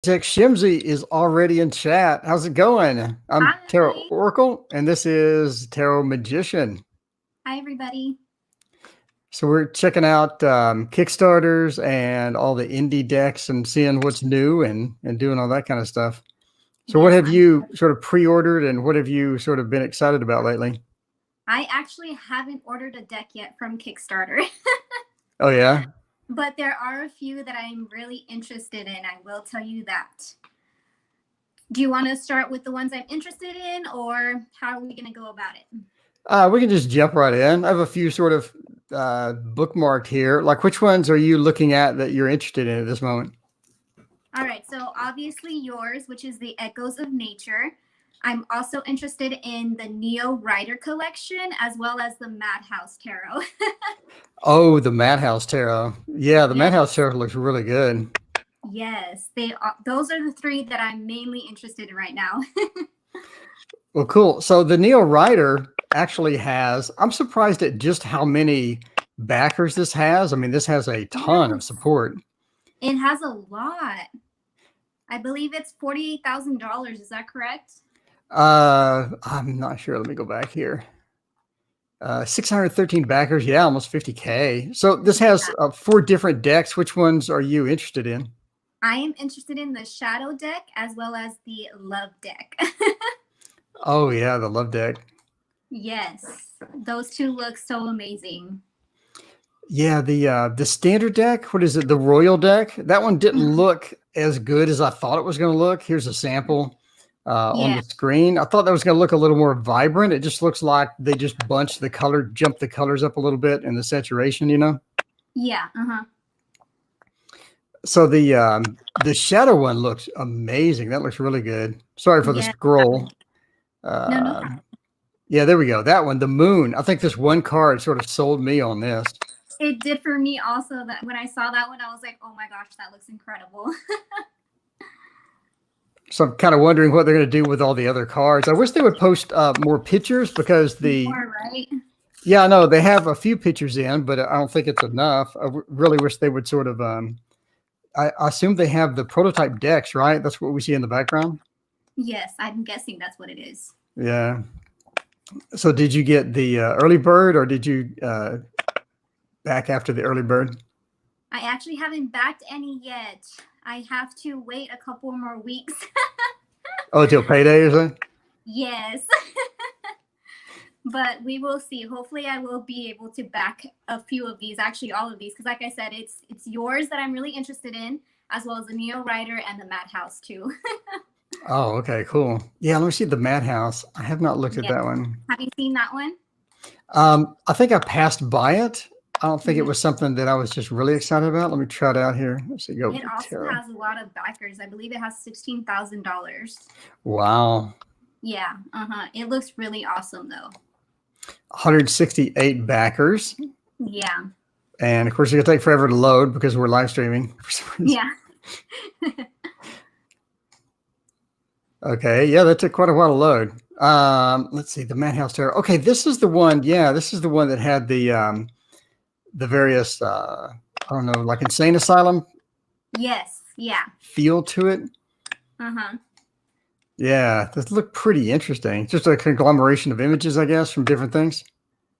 Tech Shimzy is already in chat. How's it going? I'm Tarot Hi. Oracle, and this is Tarot Magician. Hi, everybody. So we're checking out Kickstarters and all the indie decks and seeing what's new and doing all that kind of stuff. So what Yes, have you sort of pre-ordered and what have you sort of been excited about lately? I actually haven't ordered a deck yet from Kickstarter, Oh yeah? but there are a few that I'm really interested in. I will tell you that. Do you want to start with the ones I'm interested in, or how are we going to go about it? We can just jump right in. I have a few sort of bookmarked here. Like which ones are you looking at that you're interested in at this moment? All right, so obviously yours, which is the Echoes of Nature. I'm also interested in the Neo Rider collection, as well as the Madhouse Tarot. Oh, the Madhouse Tarot. Yeah, the Yes. Madhouse Tarot looks really good. Yes, those are the three that I'm mainly interested in right now. Well, cool. So the Neo Rider actually has, I'm surprised at just how many backers this has. I mean, this has a ton of Yes. support. It has a lot. I believe it's $48,000. Is that correct? I'm not sure. Let me go back here. 613 backers. Yeah, almost 50K. So this has 4 different decks. Which ones are you interested in? I am interested in the Shadow deck as well as the Love deck. Oh yeah, the Love deck. Yes, those two look so amazing. Yeah, the standard deck, what is it? The Royal deck? That one didn't look as good as I thought it was going to look. Here's a sample on Yeah, the screen. I thought that was going to look a little more vibrant. It just looks like they just bunched the color, jumped the colors up a little bit in the saturation, you know? yeah, uh-huh. So the shadow one looks amazing. That looks really good. Sorry for the Yeah, scroll. no Uh, problem. yeah, there we go. That one, the moon. I think this one card sort of sold me on this. It did for me also. That when I saw that one, I was like, oh my gosh, that looks incredible. So I'm kind of wondering what they're going to do with all the other cards. I wish they would post more pictures because More, right? yeah, I know they have a few pictures in, but I don't think it's enough. Really wish they would sort of, I assume they have the prototype decks, right? That's what we see in the background. Yes, I'm guessing that's what it is. Yeah. So did you get the early bird or did you back after the early bird? I actually haven't backed any yet. I have to wait a couple more weeks. Oh, till payday or something? Yes. But we will see. Hopefully I will be able to back a few of these, actually all of these, because like I said, it's yours that I'm really interested in, as well as the Neo Rider and the Madhouse too. Oh, okay, cool. Yeah, let me see the Madhouse. I have not looked at Yes. that one. Have you seen that one? I think I passed by it. I don't think it Mhm. was something that I was just really excited about. Let me try it out here. Let's see, go It also tarot. has a lot of backers. I believe it has $16,000. Wow. Yeah, it looks really awesome though. 168 backers. Yeah. And of course, it's going to take forever to load because we're live streaming for some reason. Yeah. Okay. Yeah, that took quite a while to load. Let's see, the Madhouse Tarot. Okay, this is the one. Yeah, this is the one that had the various, I don't know, like insane asylum Yes. Yeah. feel to it. Uh-huh. Yeah, this looked pretty interesting. Just a conglomeration of images, I guess, from different things.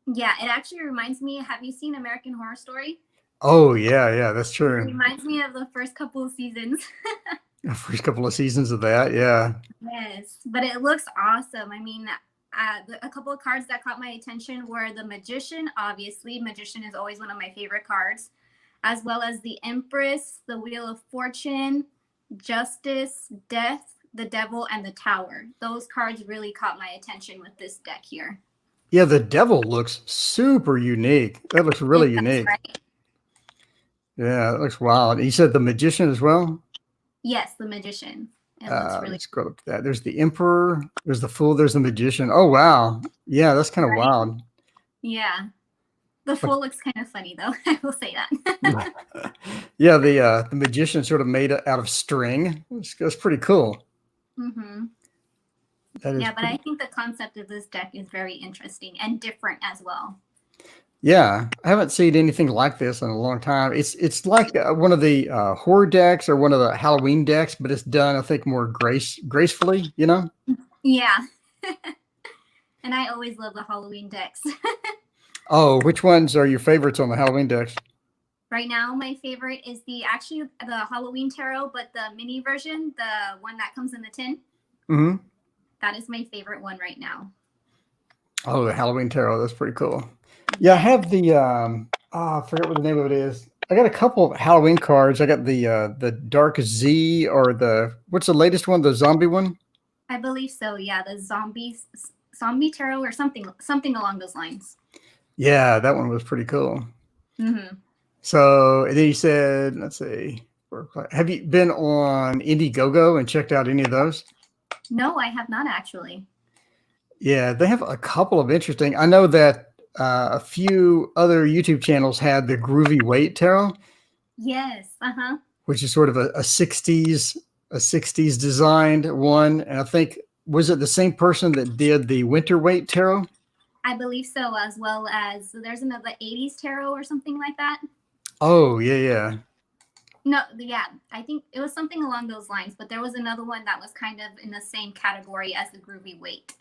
Yeah, it actually reminds me, have you seen American Horror Story? Oh, yeah, yeah, that's It true. reminds me of the first couple of seasons. First couple of seasons of that, yeah. Yes, but it looks awesome. I mean, a couple of cards that caught my attention were the Magician. Obviously, Magician is always one of my favorite cards, as well as the Empress, the Wheel of Fortune, Justice, Death, the Devil, and the Tower. Those cards really caught my attention with this deck here. Yeah, the devil looks super unique. That looks really It does, unique. right? Yeah, that looks wild. You said the magician as well? Yes, the Magician. It looks really Let's go up to that. There's the emperor, there's the fool, there's the magician. Oh, wow. Yeah, that's kind of right. wild. Yeah, the Fool looks kind of funny though. I will say that. Yeah, the magician sort of made it out of string. That's pretty cool. Mm-hmm. That is Yeah, but I pretty. think the concept of this deck is very interesting and different as well. Yeah, I haven't seen anything like this in a long time. It's like one of the horror decks or one of the Halloween decks, but it's done, I think, more gracefully. You know? Yeah. And I always love the Halloween decks. Oh, which ones are your favorites on the Halloween decks? Right now, my favorite is actually the Halloween tarot, but the mini version, the one that comes in the tin. Hmm. That is my favorite one right now. Oh, the Halloween tarot. That's pretty cool. Yeah, I have the I forget what the name of it is. I got a couple of Halloween cards. I got the Dark Z or what's the latest one? The zombie one? I believe so. Yeah, the zombie tarot or something along those lines. Yeah, that one was pretty cool. Mm-hmm. So, and then you said, let's see, have you been on Indiegogo and checked out any of those? No, I have not actually. Yeah, they have a couple of interesting. I know that a few other YouTube channels had the Groovy Weight Tarot, Yes. Uh-huh. which is sort of a 60s designed one. And I think, was it the same person that did the Winter Weight Tarot? I believe so, as well as there's another 80s tarot or something like that. Oh, yeah, yeah. No, yeah, I think it was something along those lines, but there was another one that was kind of in the same category as the Groovy Weight.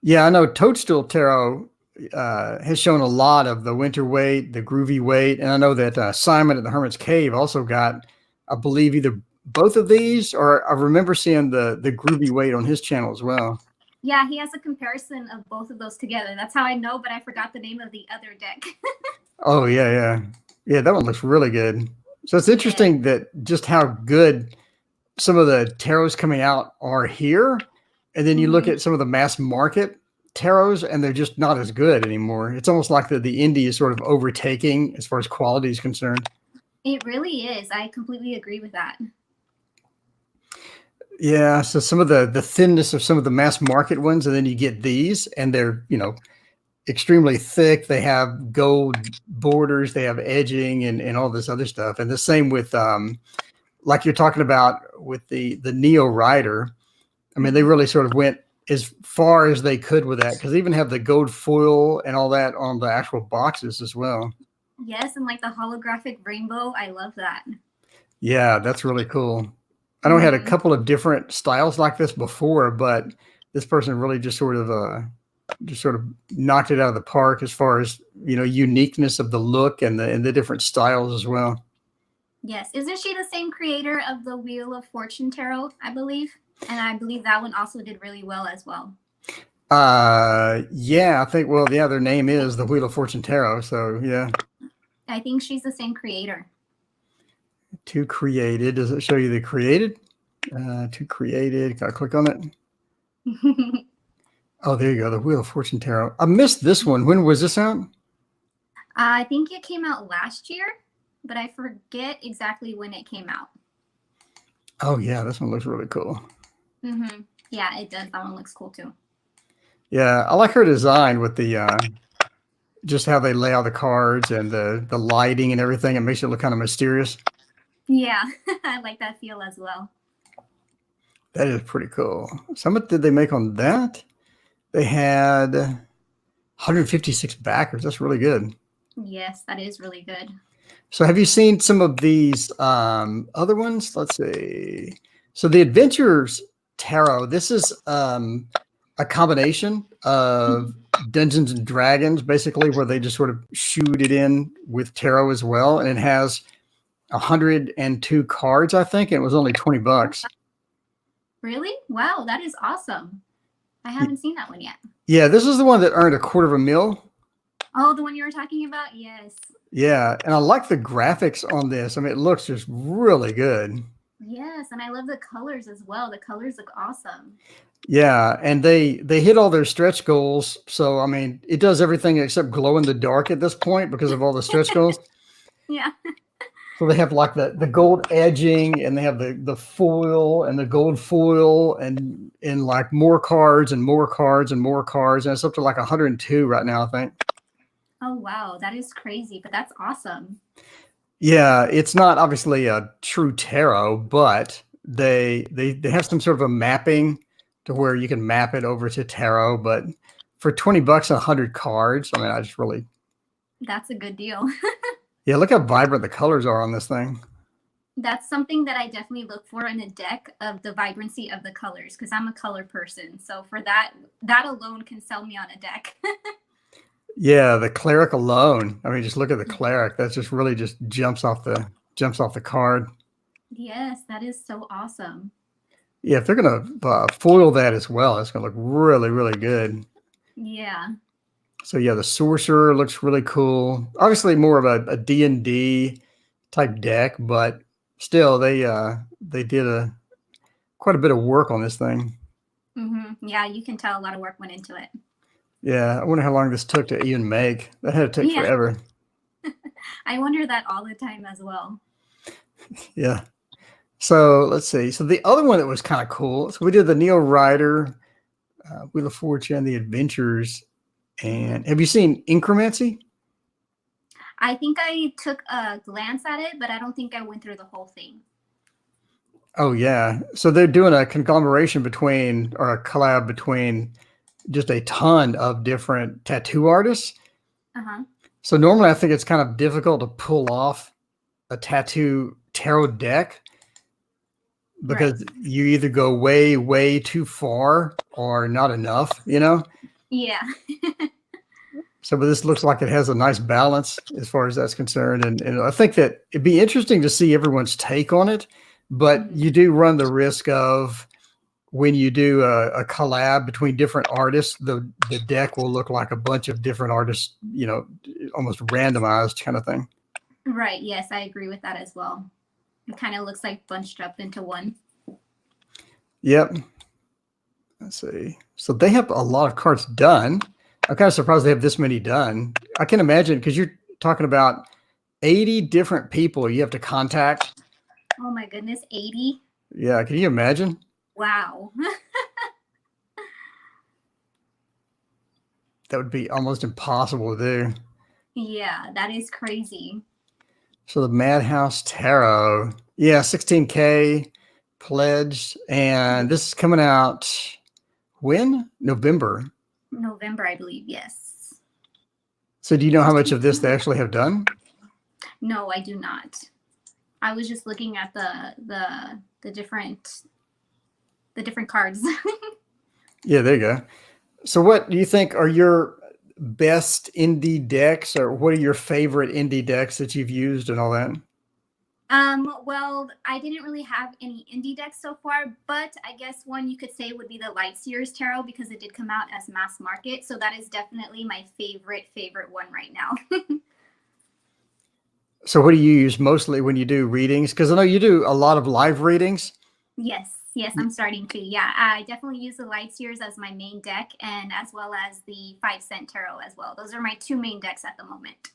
Yeah, I know Toadstool Tarot has shown a lot of the Winter Weight, the Groovy Weight, and I know that Simon at the Hermit's Cave also got, I believe, either both of these, or I remember seeing the Groovy Weight on his channel as well. Yeah, he has a comparison of both of those together. That's how I know, but I forgot the name of the other deck. Oh, yeah, yeah. Yeah, that one looks really good. So it's interesting that just how good some of the tarots coming out are here. And then you look at some of the mass market tarots and they're just not as good anymore. It's almost like the indie is sort of overtaking as far as quality is concerned. It really is. I completely agree with that. Yeah. So some of the thinness of some of the mass market ones, and then you get these and they're, extremely thick. They have gold borders, they have edging and all this other stuff. And the same with like you're talking about with the Neo Rider. I mean, they really sort of went as far as they could with that, because they even have the gold foil and all that on the actual boxes as well. Yes, and like the holographic rainbow, I love that. Yeah, that's really cool. I know I had a couple of different styles like this before, but this person really just sort of knocked it out of the park as far as uniqueness of the look and the different styles as well. Yes, isn't she the same creator of the Wheel of Fortune tarot, I believe? And I believe that one also did really well as well. Yeah, I think, well, yeah, their name is the Wheel of Fortune Tarot. So yeah. I think she's the same creator. To created. Does it show you the created? To created. Can I click on it? Oh, there you go. The Wheel of Fortune Tarot. I missed this one. When was this out? I think it came out last year, but I forget exactly when it came out. Oh yeah, this one looks really cool. Yeah, it does. That one looks cool too. Yeah, I like her design with the just how they lay out the cards and the lighting and everything. It makes it look kind of mysterious. Yeah, I like that feel as well. That is pretty cool. So how much did they make on that? They had 156 backers. That's really good. Yes, that is really good. So have you seen some of these other ones? Let's see. So the Adventures Tarot, this is a combination of Dungeons and Dragons, basically, where they just sort of shoot it in with tarot as well. And it has 102 cards, I think. And it was only $20. Really? Wow, that is awesome. I haven't seen that one yet. Yeah, this is the one that earned $250,000. Oh, the one you were talking about? Yes. Yeah, and I like the graphics on this. I mean, it looks just really good. Yes, and I love the colors as well. The colors look awesome. Yeah, and they hit all their stretch goals. So, I mean, it does everything except glow in the dark at this point because of all the stretch goals. Yeah. So they have like the gold edging, and they have the foil and the gold foil and like more cards and more cards and more cards. And it's up to like 102 right now, I think. Oh, wow. That is crazy, but that's awesome. Yeah, it's not obviously a true tarot, but they have some sort of a mapping to where you can map it over to tarot. But for $20 and 100 cards, I mean, I just really That's a good deal. Yeah, look how vibrant the colors are on this thing. That's something that I definitely look for in a deck, of the vibrancy of the colors, because I'm a color person. So for that, that alone can sell me on a deck. Yeah, the cleric alone. I mean, just look at the cleric. That just really just jumps off the card. Yes, that is so awesome. Yeah, if they're gonna foil that as well, it's gonna look really, really good. Yeah. So yeah, the sorcerer looks really cool. Obviously, more of a D&D type deck, but still, they did quite a bit of work on this thing. Yeah, you can tell a lot of work went into it. Yeah, I wonder how long this took to even make. That had to take Yeah, forever. I wonder that all the time as well. Yeah. So let's see. So the other one that was kind of cool. So we did the Neo Rider, Wheel of Fortune, the Adventures, and have you seen Incremency? I think I took a glance at it, but I don't think I went through the whole thing. Oh yeah. So they're doing a conglomeration between, or a collab between, just a ton of different tattoo artists. Uh-huh. So normally I think it's kind of difficult to pull off a tattoo tarot deck Right. because you either go way, way too far or not enough, you know? Yeah. So, but this looks like it has a nice balance as far as that's concerned. And I think that it'd be interesting to see everyone's take on it, but you do run the risk of, when you do a collab between different artists, the deck will look like a bunch of different artists, you know, almost randomized kind of thing. Right. Yes, I agree with that as well. It kind of looks like bunched up into one. Yep. Let's see. So they have a lot of cards done. I'm kind of surprised they have this many done. I can imagine, because you're talking about 80 different people you have to contact. Oh my goodness, 80? Yeah, can you imagine? Wow. That would be almost impossible to do. Yeah, that is crazy. So the Madhouse Tarot, yeah, 16K pledged, and this is coming out when? November. November, I believe. Yes. So do you know how much of this they actually have done? No, I do not. I was just looking at the different cards. Yeah, there you go. So what do you think are your best indie decks, or what are your favorite indie decks that you've used and all that? Well, I didn't really have any indie decks so far, but I guess one you could say would be the Light Seers Tarot, because it did come out as mass market. So that is definitely my favorite one right now. So what do you use mostly when you do readings? Because I know you do a lot of live readings. Yes, I'm starting to. Yeah, I definitely use the Light Seers as my main deck, and as well as the 5-cent tarot as well. Those are my two main decks at the moment.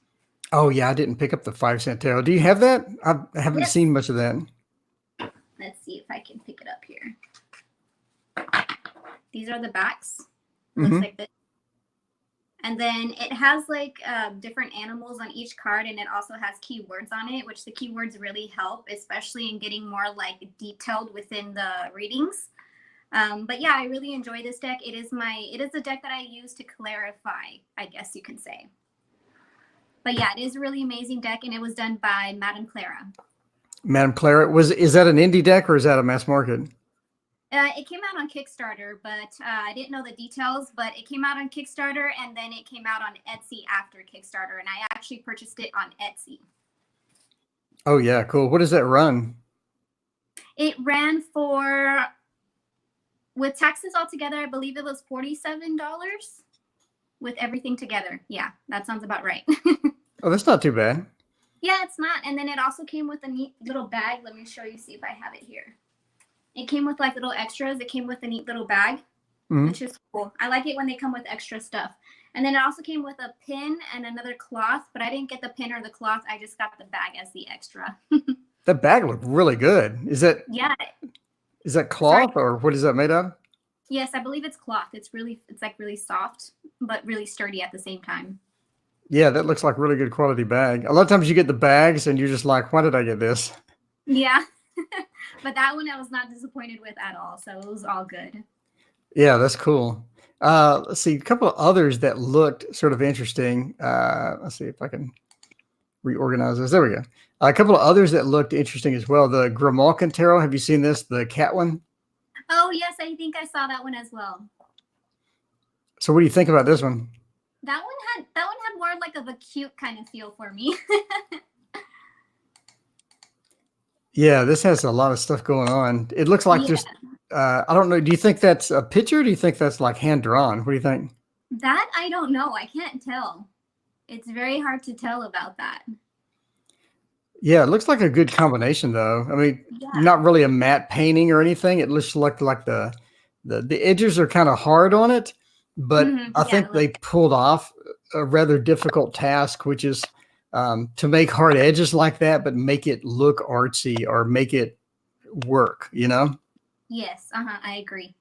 Oh yeah, I didn't pick up the 5-cent tarot. Do you have that? I haven't Yes. seen much of that. Let's see if I can pick it up here. These are the backs. Mhm. Looks like this. And then it has like different animals on each card, and it also has keywords on it, which the keywords really help, especially in getting more like detailed within the readings. But yeah, I really enjoy this deck. It is the deck that I use to clarify, I guess you can say. But yeah, it is a really amazing deck, and it was done by Madame Clara. Madame Clara, is that an indie deck or is that a mass market? It came out on Kickstarter, but I didn't know the details. But it came out on Kickstarter, and then it came out on Etsy after Kickstarter, and I actually purchased it on Etsy. Oh yeah, cool. What does that run? It ran for, with taxes altogether, I believe it was $47 with everything together. Yeah, that sounds about right. Oh, that's not too bad. Yeah, it's not. And then it also came with a neat little bag. Let me show you, see if I have it here. It came with like little extras. It came with a neat little bag, which is cool. I like it when they come with extra stuff. And then it also came with a pin and another cloth, but I didn't get the pin or the cloth. I just got the bag as the extra. That bag looked really good. Is that cloth, or what is that made of? Yes, I believe it's cloth. It's like really soft, but really sturdy at the same time. Yeah, that looks like a really good quality bag. A lot of times you get the bags and you're just like, why did I get this? Yeah. But that one I was not disappointed with at all. So it was all good. Yeah, that's cool. Let's see, a couple of others that looked sort of interesting. Let's see if I can reorganize this. There we go. A couple of others that looked interesting as well. The Grimalkin Tarot. Have you seen this? The cat one? Oh, yes, I think I saw that one as well. So what do you think about this one? That one had more like of a cute kind of feel for me. Yeah, this has a lot of stuff going on. It looks like just, I don't know. Do you think that's a picture? Or do you think that's like hand drawn? What do you think? That I don't know. I can't tell. It's very hard to tell about that. Yeah, it looks like a good combination though. I mean, not really a matte painting or anything. It looks like the edges are kind of hard on it, but I think they pulled off a rather difficult task, which is to make hard edges like that, but make it look artsy or make it work, you know? Yes, I agree.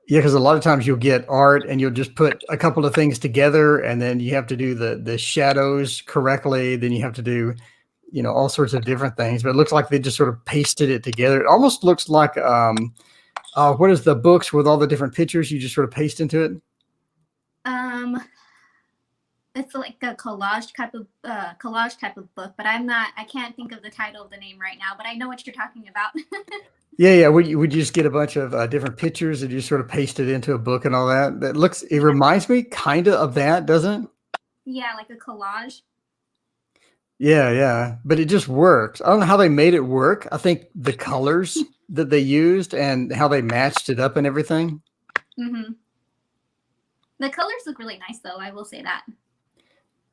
Yeah, because a lot of times you'll get art and you'll just put a couple of things together and then you have to do the shadows correctly. Then you have to do, you know, all sorts of different things. But it looks like they just sort of pasted it together. It almost looks like, what is the books with all the different pictures you just sort of paste into it? It's like a collage type of book, but I can't think of the title of the name right now, but I know what you're talking about. Yeah. Would you just get a bunch of different pictures and you sort of paste it into a book and all that? It reminds me kind of that, doesn't it? Yeah, like a collage. Yeah. But it just works. I don't know how they made it work. I think the colors that they used and how they matched it up and everything. Mm-hmm. The colors look really nice though, I will say that.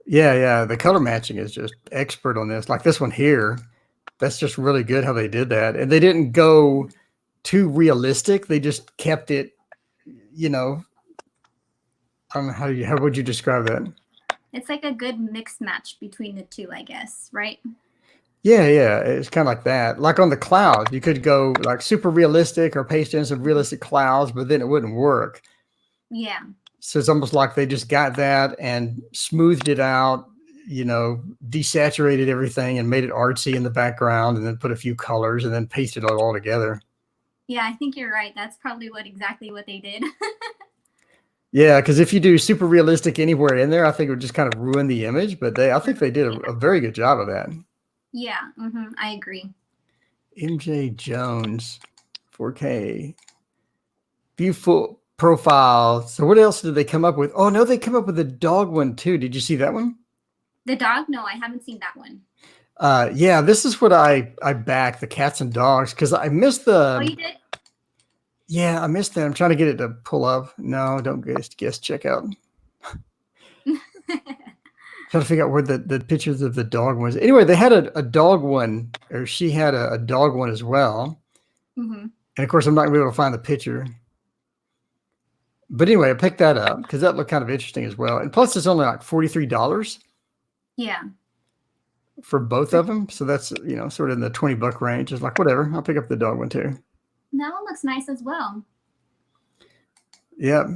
Yeah. The color matching is just expert on this. Like this one here, that's just really good how they did that. And they didn't go too realistic. They just kept it, you know, I don't know how would you describe that? It's like a good mix match between the two, I guess, right? Yeah. It's kind of like that. Like on the clouds, you could go like super realistic or paste in some realistic clouds, but then it wouldn't work. Yeah. So it's almost like they just got that and smoothed it out, you know, desaturated everything and made it artsy in the background and then put a few colors and then pasted it all together. Yeah, I think you're right. That's probably exactly what they did. Yeah, because if you do super realistic anywhere in there, I think it would just kind of ruin the image. But I think they did a very good job of that. Yeah, I agree. MJ Jones, 4K, view full profile. So what else did they come up with? Oh no, they come up with a dog one too. Did you see that one? The dog? No, I haven't seen that one. Yeah, this is what I back, the cats and dogs, because I missed the. Oh, you did? Yeah, I missed that. I'm trying to get it to pull up. No, don't guess checkout. Trying to figure out where the pictures of the dog was. Anyway, they had a dog one, or she had a dog one as well. And of course, I'm not gonna be able to find the picture. But anyway, I picked that up because that looked kind of interesting as well. And plus, it's only like $43. Yeah. For both of them. So that's, you know, sort of in the $20 range. It's like, whatever, I'll pick up the dog one too. That one looks nice as well. Yeah.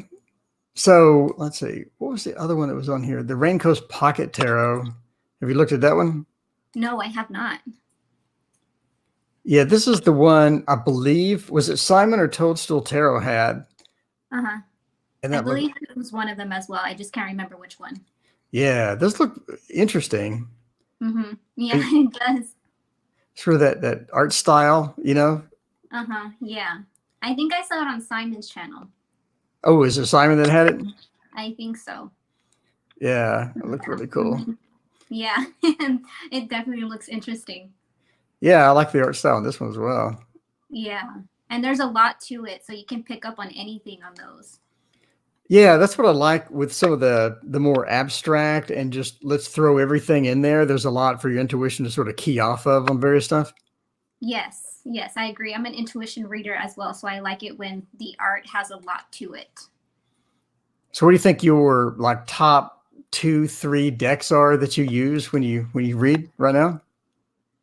So let's see. What was the other one that was on here? The Raincoast Pocket Tarot. Have you looked at that one? No, I have not. Yeah, this is the one, I believe, was it Simon or Toadstool Tarot had? And I believe it was one of them as well. I just can't remember which one. Yeah, those look interesting. Yeah, it does. Sort of that art style, you know? Yeah. I think I saw it on Simon's channel. Oh, is it Simon that had it? I think so. Yeah, it looked really cool. Yeah, it definitely looks interesting. Yeah, I like the art style on this one as well. Yeah, and there's a lot to it, so you can pick up on anything on those. Yeah, that's what I like with some of the more abstract and just let's throw everything in there. There's a lot for your intuition to sort of key off of on various stuff. Yes, I agree. I'm an intuition reader as well, so I like it when the art has a lot to it. So what do you think your like top 2-3 decks are that you use when you read right now?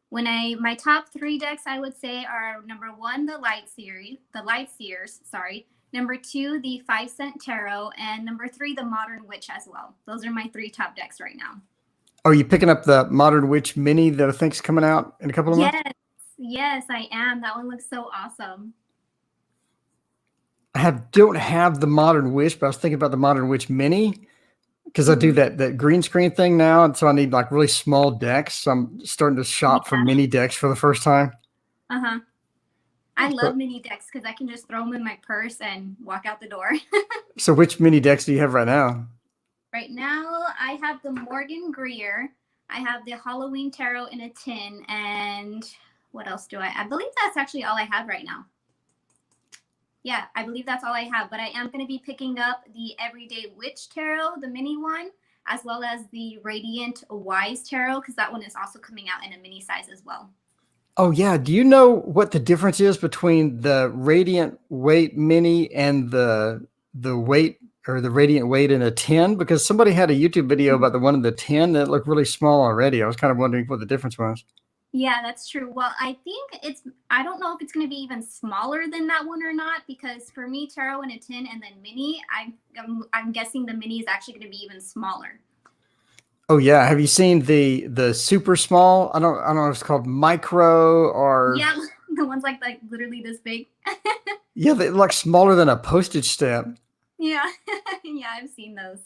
My top 3 decks I would say are number 1, the Light Seers, sorry. Number 2, the 5 Cent Tarot, and number 3, the Modern Witch as well. Those are my 3 top decks right now. Are you picking up the Modern Witch mini that I think's coming out in a couple of months? Yes, I am. That one looks so awesome. I don't have the Modern Witch, but I was thinking about the Modern Witch Mini because I do that green screen thing now, and so I need like really small decks. So I'm starting to shop for mini decks for the first time. Uh-huh. I love mini decks because I can just throw them in my purse and walk out the door. So which mini decks do you have right now? Right now, I have the Morgan Greer. I have the Halloween Tarot in a tin. And what else do I believe that's actually all I have right now. Yeah, I believe that's all I have. But I am going to be picking up the Everyday Witch Tarot, the mini one, as well as the Radiant Wise Tarot, because that one is also coming out in a mini size as well. Oh yeah. Do you know what the difference is between the Radiant Weight Mini and the weight or the Radiant Weight in a 10? Because somebody had a YouTube video about the one in the 10 that looked really small already. I was kind of wondering what the difference was. Yeah, that's true. Well, I think I don't know if it's going to be even smaller than that one or not, because for me, tarot in a tin and then mini, I'm guessing the mini is actually going to be even smaller. Oh yeah. Have you seen the super small? I don't know if it's called micro or yeah, the ones like literally this big. yeah, they're like smaller than a postage stamp. Yeah. Yeah, I've seen those.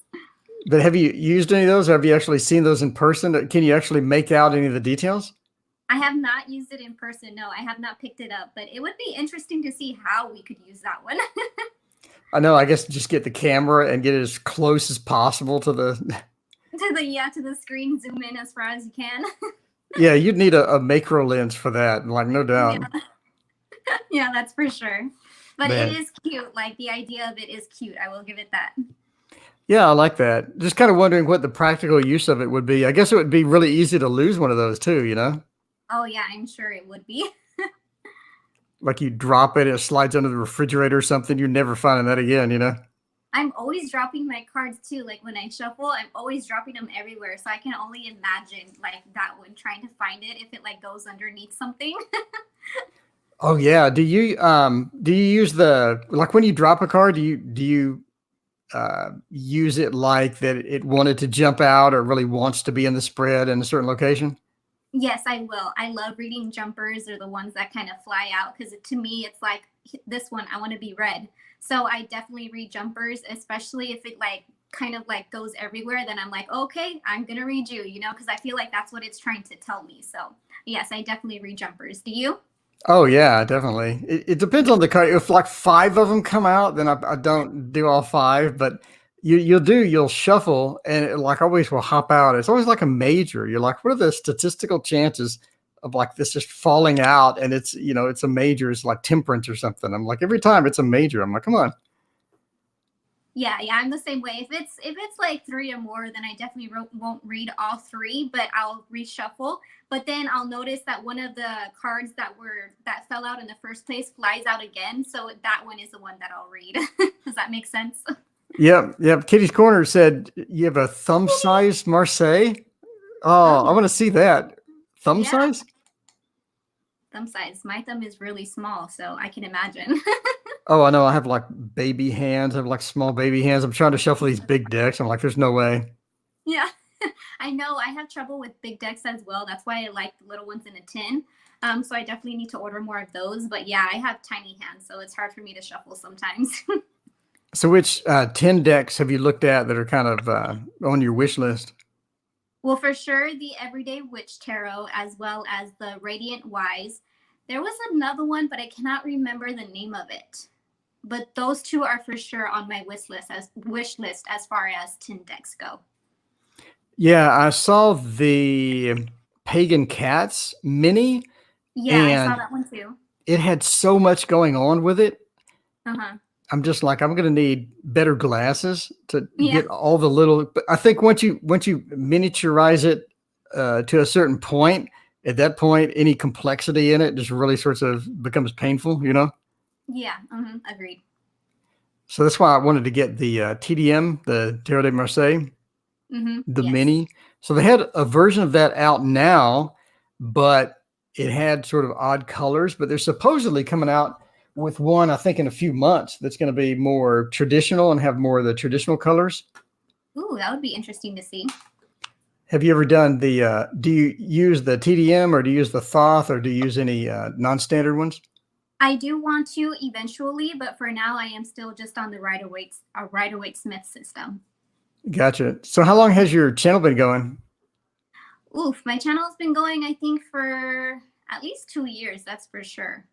But have you used any of those? Or have you actually seen those in person? Can you actually make out any of the details? I have not used it in person. No, I have not picked it up, but it would be interesting to see how we could use that one. I know. I guess just get the camera and get it as close as possible to the to the screen, zoom in as far as you can. Yeah, you'd need a macro lens for that, like no doubt. Yeah, yeah, that's for sure. But Man. It is cute. Like the idea of it is cute. I will give it that. Yeah, I like that. Just kind of wondering what the practical use of it would be. I guess it would be really easy to lose one of those too, you know? Oh yeah, I'm sure it would be. Like you drop it, it slides under the refrigerator or something. You're never finding that again, you know? I'm always dropping my cards too. Like when I shuffle, I'm always dropping them everywhere. So I can only imagine like that one, trying to find it if it like goes underneath something. Oh yeah. Do you use like when you drop a card, do you use it like that it wanted to jump out or really wants to be in the spread in a certain location? Yes, I will. I love reading jumpers or the ones that kind of fly out, because to me, it's like this one, I want to be read. So I definitely read jumpers, especially if it like kind of like goes everywhere. Then I'm like, okay, I'm going to read you, you know, because I feel like that's what it's trying to tell me. So yes, I definitely read jumpers. Do you? Oh yeah, definitely. It depends on the card. If like 5 of them come out, then I don't do all 5, but you'll shuffle and it like always will hop out. It's always like a major. You're like, what are the statistical chances of like this just falling out? And it's, you know, it's a major. It's like temperance or something. I'm like, every time it's a major. I'm like, come on. Yeah, I'm the same way. If it's like 3 or more, then I definitely won't read all 3, but I'll reshuffle. But then I'll notice that one of the cards that fell out in the first place flies out again. So that one is the one that I'll read. Does that make sense? Yep. Kitty's Corner said you have a thumb size Marseille. Oh, I want to see that. Thumb size? Thumb size. My thumb is really small, so I can imagine. Oh, I know. I have like baby hands. I have like small baby hands. I'm trying to shuffle these big decks. I'm like, there's no way. Yeah, I know. I have trouble with big decks as well. That's why I like the little ones in a tin. So I definitely need to order more of those. But yeah, I have tiny hands, so it's hard for me to shuffle sometimes. So which 10 decks have you looked at that are kind of on your wish list? Well, for sure, the Everyday Witch Tarot, as well as the Radiant Wise. There was another one, but I cannot remember the name of it. But those 2 are for sure on my wish list as far as 10 decks go. Yeah, I saw the Pagan Cats mini. Yeah, I saw that one too. It had so much going on with it. Uh-huh. I'm just like, I'm going to need better glasses to get all the little, but I think once you miniaturize it to a certain point, at that point, any complexity in it just really sorts of becomes painful, you know? Yeah, agreed. So that's why I wanted to get the TDM, the Tarot de Marseille, the mini. So they had a version of that out now, but it had sort of odd colors, but they're supposedly coming out with one, I think in a few months, that's going to be more traditional and have more of the traditional colors. Ooh, that would be interesting to see. Have you ever done do you use the TDM or do you use the Thoth or do you use any non-standard ones? I do want to eventually, but for now I am still just on the Rider Waite Smith system. Gotcha. So how long has your channel been going? Oof, my channel's been going, I think, for at least 2 years, that's for sure.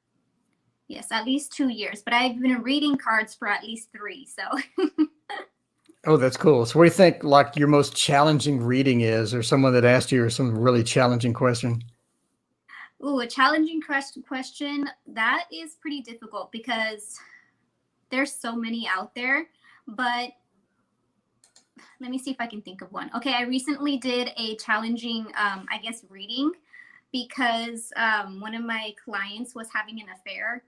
Yes, at least 2 years, but I've been reading cards for at least 3, so. Oh, that's cool. So what do you think like your most challenging reading is, or someone that asked you some really challenging question? Ooh, a challenging question. That is pretty difficult because there's so many out there, but let me see if I can think of one. Okay, I recently did a challenging, I guess, reading because one of my clients was having an affair.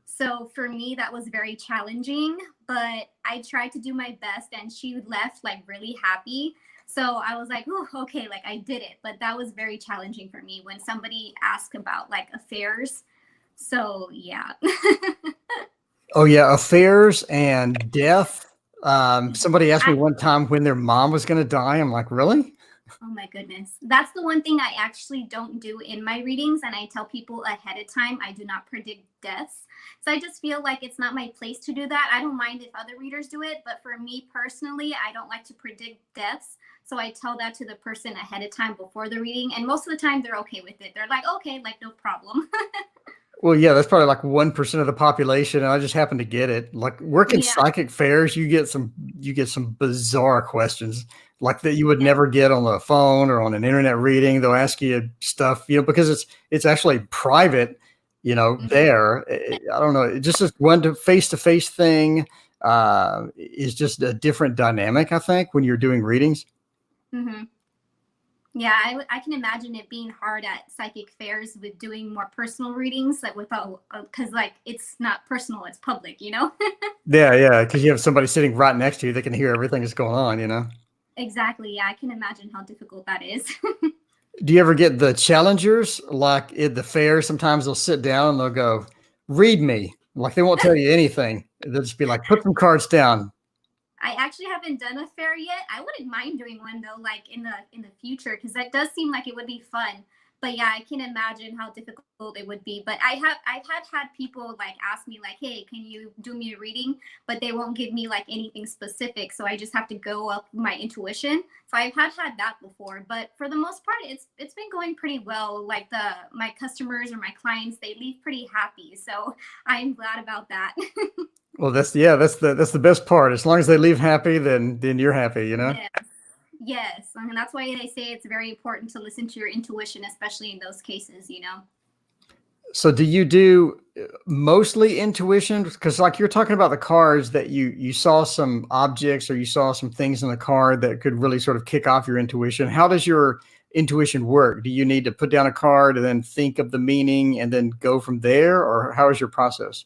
So for me, that was very challenging, but I tried to do my best and she left like really happy. So I was like, oh, okay, like I did it. But that was very challenging for me when somebody asked about like affairs. So yeah. Oh yeah, affairs and death. Somebody asked me I, one time when their mom was going to die. I'm like, really? oh my goodness. That's the one thing I actually don't do in my readings. And I tell people ahead of time, I do not predict deaths. So I just feel like it's not my place to do that. I don't mind if other readers do it. But for me personally, I don't like to predict deaths. So I tell that to the person ahead of time before the reading. And most of the time, they're okay with it. They're like, okay, like no problem. Well, yeah, that's probably like 1% of the population, and I just happen to get it. Like working Yeah. psychic fairs, you get some bizarre questions like that you would Yeah. never get on the phone or on an internet reading. They'll ask you stuff, because it's actually private, Mhm. there. I don't know. It just is one to face thing is just a different dynamic, I think, when you're doing readings. Mhm. Yeah, I can imagine it being hard at psychic fairs with doing more personal readings, like without, because like it's not personal, it's public, you know? Yeah, yeah, because you have somebody sitting right next to you that can hear everything that's going on. Exactly. Yeah, I can imagine how difficult that is. Do you ever get the challengers like at the fair? Sometimes they'll sit down and they'll go, read me. Like they won't tell you anything. They'll just be like, put some cards down. I actually haven't done a fair yet. I wouldn't mind doing one though, like in the future, because that does seem like it would be fun. But yeah, I can imagine how difficult it would be. But I've had people like ask me like, hey, can you do me a reading? But they won't give me like anything specific, so I just have to go up my intuition. So I've had that before, but for the most part, it's been going pretty well. Like my customers or my clients, they leave pretty happy. So I'm glad about that. Well, that's the best part. As long as they leave happy, then you're happy. Yeah. Yes, and that's why they say it's very important to listen to your intuition, especially in those cases. So do you do mostly intuition? Because like you're talking about the cards that you saw some objects or you saw some things in the card that could really sort of kick off your intuition. How does your intuition work? Do you need to put down a card and then think of the meaning and then go from there? Or how is your process?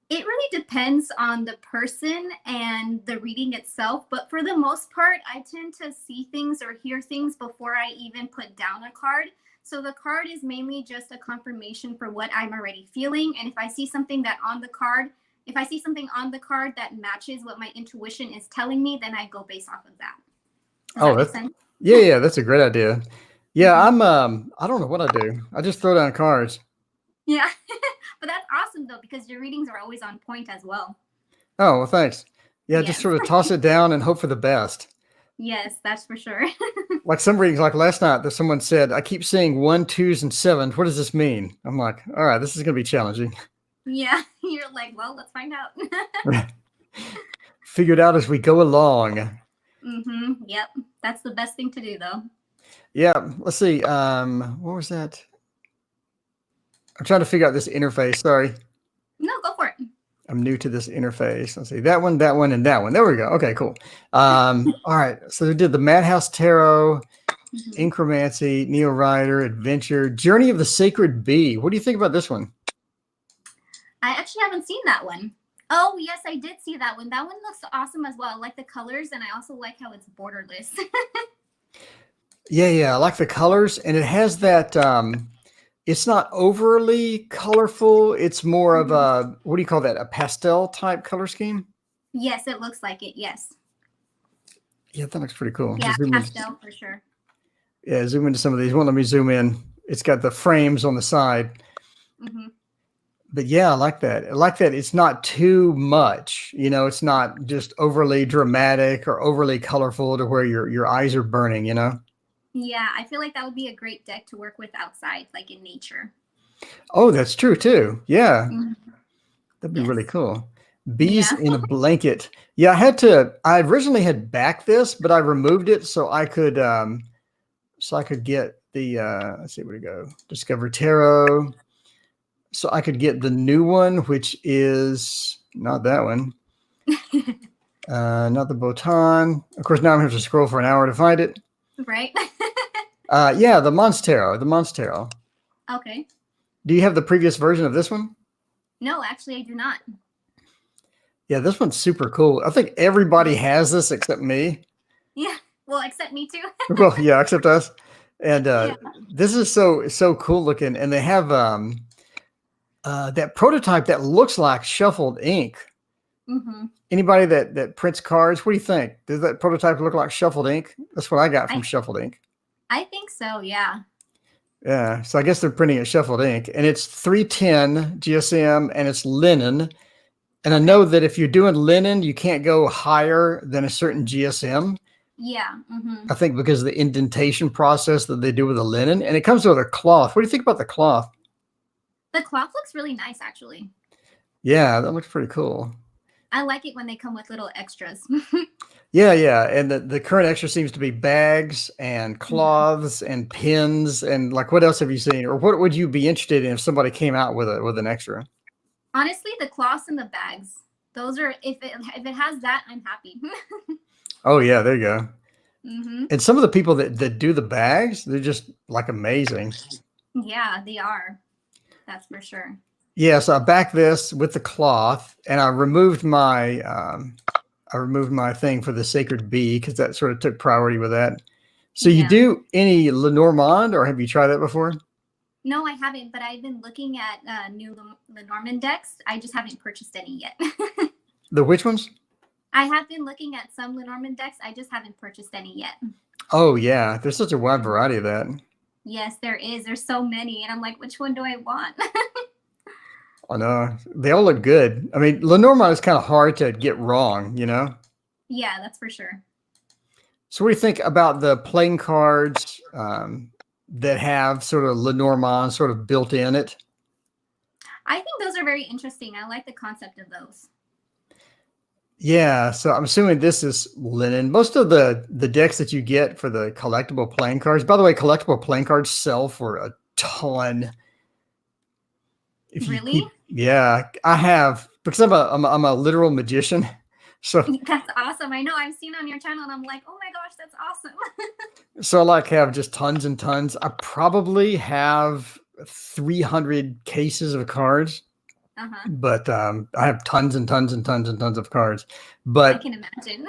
It really depends on the person and the reading itself, but for the most part, I tend to see things or hear things before I even put down a card. So the card is mainly just a confirmation for what I'm already feeling, and if I see something on the card that matches what my intuition is telling me, then I go based off of that. Does Oh, that make sense? yeah, that's a great idea. Yeah, Hmm. I don't know what I do. I just throw down cards. Yeah. But that's awesome though, because your readings are always on point as well. Oh, well, thanks. Yeah, just Yes. sort of toss it down and hope for the best. Yes, that's for sure. Like some readings, like last night, that someone said, I keep seeing 1, 2s, and 7s. What does this mean? I'm like, all right, this is going to be challenging. Yeah, you're like, well, let's find out. Figure it out as we go along. Yep. That's the best thing to do though. Yeah, let's see. What was that? I'm trying to figure out this interface. Sorry. No, go for it. I'm new to this interface. Let's see, that one, and that one. There we go. Okay, cool. All right. So we did the Madhouse Tarot, Mhm. Incromancy, Neo Rider, Adventure, Journey of the Sacred Bee. What do you think about this one? I actually haven't seen that one. Oh, yes, I did see that one. That one looks awesome as well. I like the colors, and I also like how it's borderless. Yeah, I like the colors, and it has that. It's not overly colorful. It's more of Mhm. a, what do you call that? A pastel type color scheme. Yes, it looks like it. Yes. Yeah, that looks pretty cool. Yeah, Just zoom in. pastel for sure. Yeah, zoom into some of these. Won't let me zoom in. It's got the frames on the side. Hmm. But yeah, I like that. I like that it's not too much. You know, it's not just overly dramatic or overly colorful to where your eyes are burning, you know? Yeah, I feel like that would be a great deck to work with outside, like in nature. Oh, that's true too. Yeah, Mhm. that'd be really Yes. cool. Bees Yeah. in a blanket. Yeah, I originally had backed this, but I removed it so I could get the let's see where to go. Discover Tarot. So I could get the new one, which is not that one. Not the Botan. Of course, now I'm going to have to scroll for an hour to find it. Right. Yeah, the Monstero. The Monstero. Okay. Do you have the previous version of this one? No, actually, I do not. Yeah, this one's super cool. I think everybody has this except me. Yeah. Well, except me too. Well, yeah, except us. And Yeah. this is so cool looking. And they have that prototype that looks like shuffled ink. Mm-hmm. Anybody that prints cards, what do you think? Does that prototype look like shuffled ink? That's what I got from shuffled ink. I think so. Yeah. Yeah, so I guess they're printing it shuffled ink, and it's 310 GSM, and it's linen. And I know that if you're doing linen, you can't go higher than a certain GSM. Yeah. Mm-hmm. I think because of the indentation process that they do with the linen, and it comes with a cloth. What do you think about the cloth? The cloth looks really nice, actually. Yeah, that looks pretty cool. I like it when they come with little extras. Yeah, and the current extra seems to be bags and cloths and pins and like what else have you seen, or what would you be interested in if somebody came out with an extra? Honestly, the cloths and the bags. Those are if it has that, I'm happy. Oh yeah, there you go. Mm-hmm. And some of the people that do the bags, they're just like amazing. Yeah, they are. That's for sure. Yeah, so I backed this with the cloth, and I removed my thing for the sacred bee because that sort of took priority with that. So you Yeah. do any Lenormand, or have you tried that before? No, I haven't, but I've been looking at new Lenormand decks. I just haven't purchased any yet. The which ones? I have been looking at some Lenormand decks. I just haven't purchased any yet. Oh yeah, there's such a wide variety of that. Yes, there is. There's so many, and I'm like, which one do I want? I know they all look good. I mean, Lenormand is kind of hard to get wrong, you know. Yeah, that's for sure. So, what do you think about the playing cards that have sort of Lenormand sort of built in it? I think those are very interesting. I like the concept of those. Yeah, so I'm assuming this is linen. Most of the decks that you get for the collectible playing cards, by the way, collectible playing cards sell for a ton. If you Really? yeah, I have because I'm a literal magician. So That's awesome. I know I've seen on your channel and I'm like, oh my gosh, that's awesome. I like have just tons and tons. I probably have 300 cases of cards. Uh-huh. But I have tons and tons and tons and tons of cards. I But can imagine.